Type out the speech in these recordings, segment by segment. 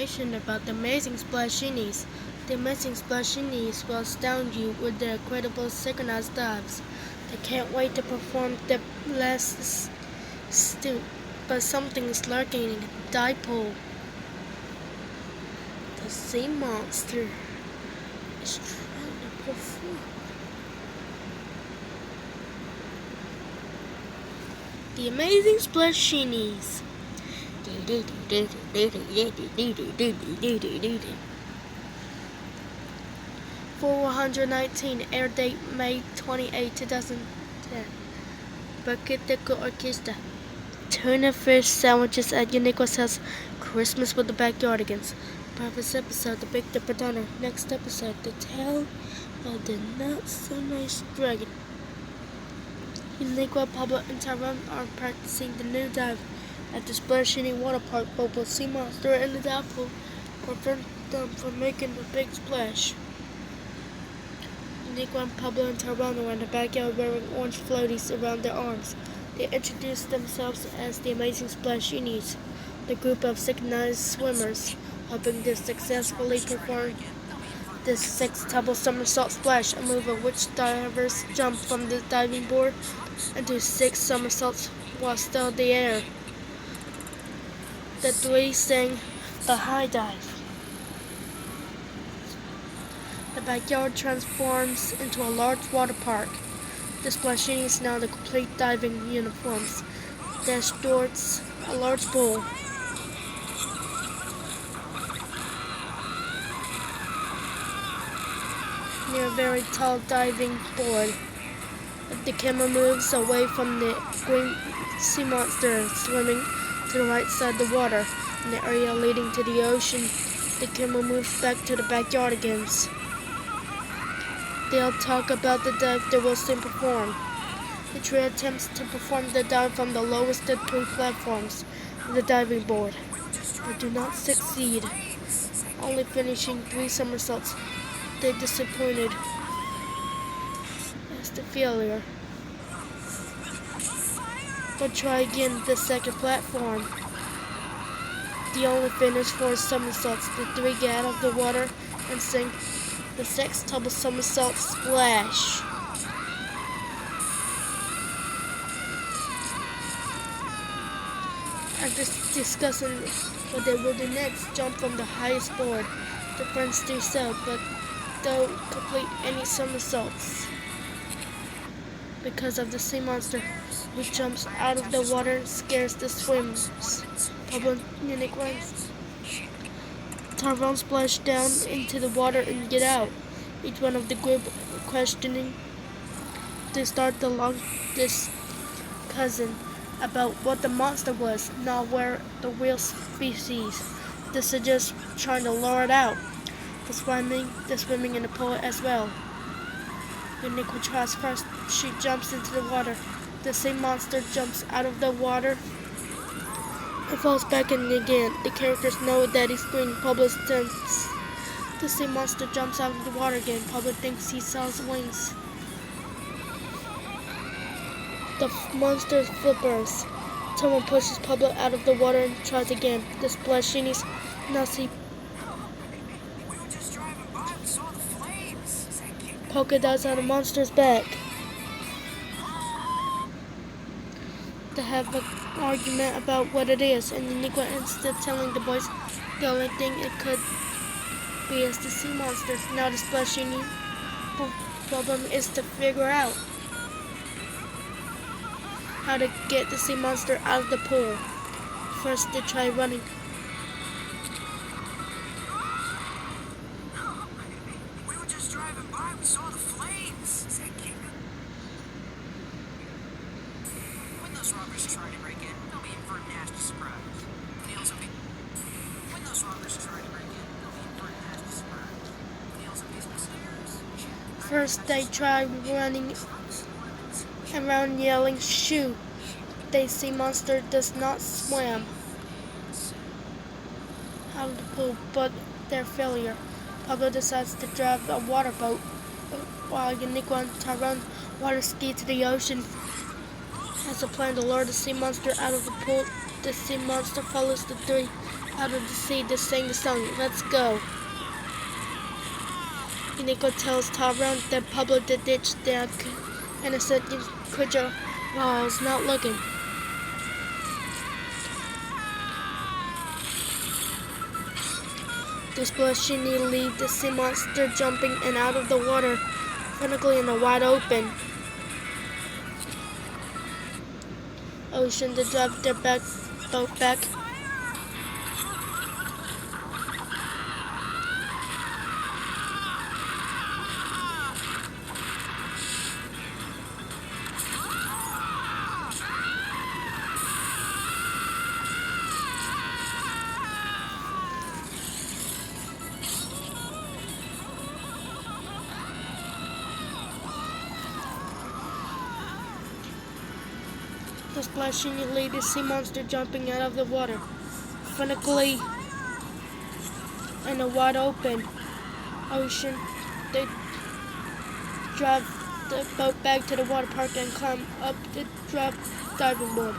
information about the amazing splashinis. The amazing splashinis will astound you with their incredible synchronized dives. They can't wait to perform the last stunt, but something is lurking in the dive pool. The sea monster is trying to perform. The amazing splashinis. For 119, air date May 28, 2010. Backyardigans Orchestra. Tuna fish sandwiches at Unique's house. Christmas with the Backyardigans. Previous episode, The Big Dipper Diner. Next episode, The Tale of the Not So Nice Dragon. Unique, Pablo, and Tyrone are practicing the new dive at the Splashini Water Park. Both will sea monster in the dive pool prevent them from making a big splash. Unique, Pablo, and Tyrone are in the backyard wearing orange floaties around their arms. They introduce themselves as the Amazing Splashinis, the group of synchronized swimmers, hoping to successfully perform this 6-double somersault splash, a move of which divers jump from the diving board and do 6 somersaults while still in the air. The three sing the high dive. The backyard transforms into a large water park. The Splashinis now in the complete diving uniforms. There sports a large pool. Near a very tall diving board. The camera moves away from the green sea monster swimming to the right side of the water. In the area leading to the ocean, the camera moves back to the Backyardigans. They'll talk about the dive they will soon perform. The trio attempts to perform the dive from the lowest of 3 platforms of the diving board, but do not succeed, only finishing 3 somersaults. They disappointed as the failure. But try again the second platform. They only finish 4 somersaults. The 3 get out of the water and sing the 6-double somersault splash. After discussing what they will do next, jump from the highest board. The friends do so, but don't complete any somersaults because of the sea monster, who jumps out of the water and scares the swimmers. Pablo and Unique runs. Tyrone splash down into the water and get out. Each one of the group questioning to start the long discussion about what the monster was, not where the real species. This is just trying to lure it out. The swimming in the pool as well. Unique tries first. She jumps into the water. The sea monster jumps out of the water and falls back in again. The characters know that he's green. Pablo tense. The sea monster jumps out of the water again. Pablo thinks he saw his wings. The monster flippers. Someone pushes Pablo out of the water and tries again. The Splashinis now see polka dots on the monster's back. They have an argument about what it is, and Unique instead of telling the boys the only thing it could be is the sea monster. Now the Splashini problem is to figure out how to get the sea monster out of the pool. First they try running. We were just driving by, we saw the flames, said King. When those robbers try to break in, they'll be in for a nasty surprise. When those robbers try to break in, they'll be in for a nasty surprise. Nails and these stairs. First they try running around yelling shoo. The sea monster does not swim out of the pool, but their failure. Pablo decides to drive a water boat, while Unique and Tyrone water ski to the ocean. Has a plan to lure the sea monster out of the pool. The sea monster follows the 3 out of the sea to sing the song, "Let's go." Unico tells Tyrone that Pablo to ditch that innocent creature while I was not looking. The splashini lead the sea monster jumping in and out of the water, frantically in the wide open ocean to drive their boat back. The splashing lead the sea monster jumping out of the water, frantically in the wide open ocean. They drive the boat back to the water park and climb up the diving board.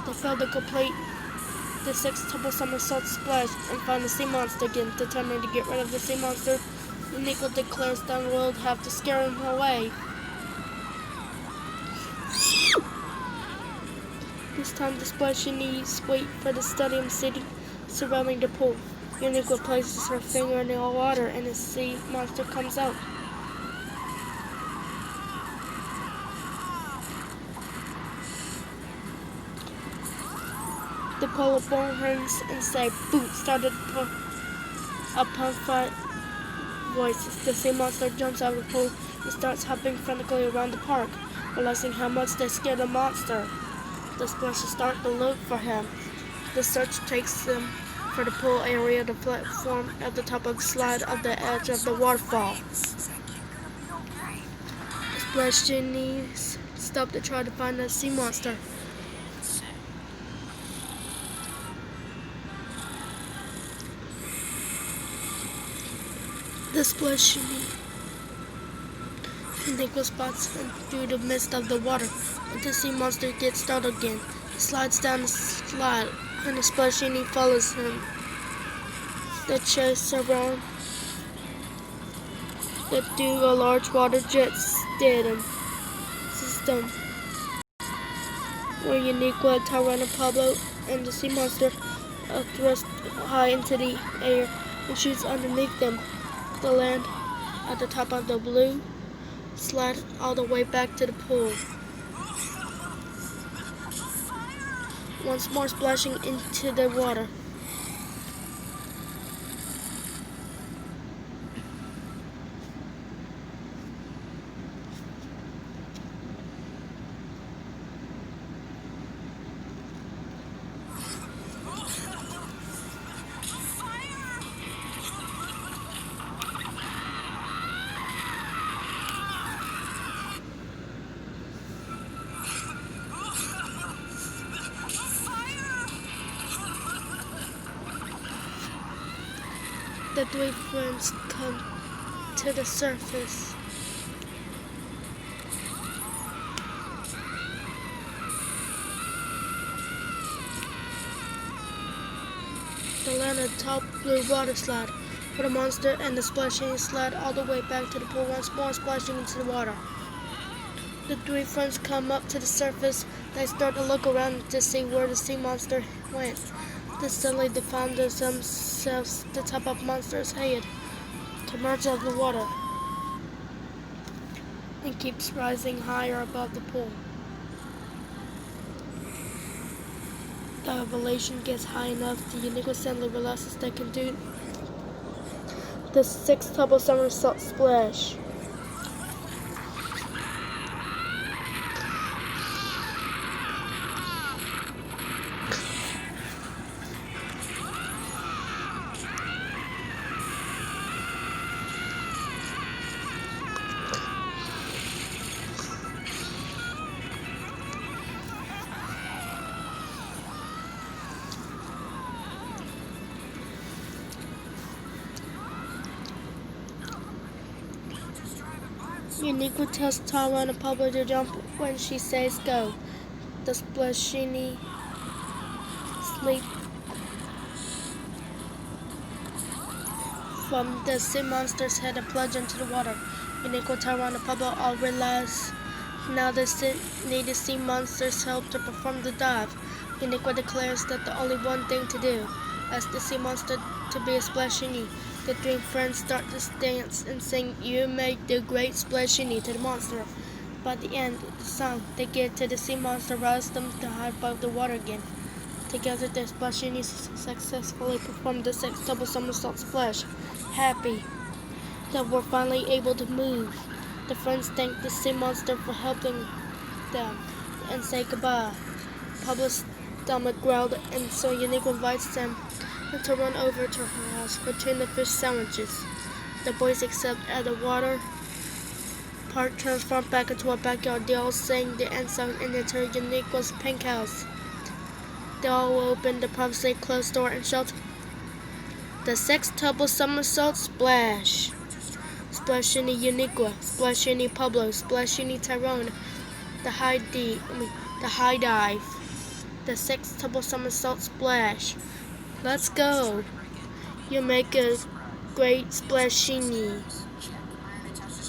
They fail to complete the 6 double somersault splash and find the sea monster again. Determined to get rid of the sea monster, Nico declares the world have to scare him away. This time the splashinis wait for the stadium city surrounding the pool. Uniqua places her finger in the water and the sea monster comes out. The polar horns and say "Boot!" started upon five voices. The sea monster jumps out of the pool and starts hopping frantically around the park, realizing how much they scared the monster. The splashes start to look for him. The search takes them for the pool area, the platform at the top of the slide of the edge of the waterfall. The splashinis stop to try to find the sea monster. The splashini Nico spots him through the mist of the water, and the sea monster gets startled again. He slides down the slide, and the splashini follows him. They chase around the through a large water jet system, where Uniqua, Tyrone, Pablo, and the sea monster are thrust high into the air and shoots underneath them. They land at the top of the blue slide all the way back to the pool. Once more splashing into the water. The 3 friends come to the surface. They land on the top blue water slide, where the monster and the splashing slide all the way back to the pool, once more splashing into the water. The 3 friends come up to the surface. They start to look around to see where the sea monster went. Then suddenly they find themselves the top of the monster's head to emerge out of the water and keeps rising higher above the pool. The elevation gets high enough the Uniqua suddenly realizes they can do the 6 double somersault splash. Uniqua tells Tara and Pablo to jump when she says go. The splashini sleep from the sea monsters had to plunge into the water. Uniqua, Tyrone, and Pablo all realized now they need the sea monsters' help to perform the dive. Uniqua declares that the only one thing to do. Ask the sea monster to be a splashini. The three friends start to dance and sing "You Make the Great Splashini" to the monster. By the end of the song, they get to the sea monster, rise them to high above the water again. Together, the splashinis successfully performed the 6 double somersault splash. Happy that we're finally able to move. The friends thank the sea monster for helping them and say goodbye. Pablo's stomach growled, and so Unique invites them to run over to her house for tuna fish sandwiches. The boys accept as the water park transformed back into a backyard. They all sang the anthem and enter Unique's pink house. They all open the previously closed door and shout, "The 6 double somersault splash! Splashini Uniqua, Splashini Pablo, Splashini Tyrone, the high dive, the 6 double somersault splash. Let's go! You make a great splashini."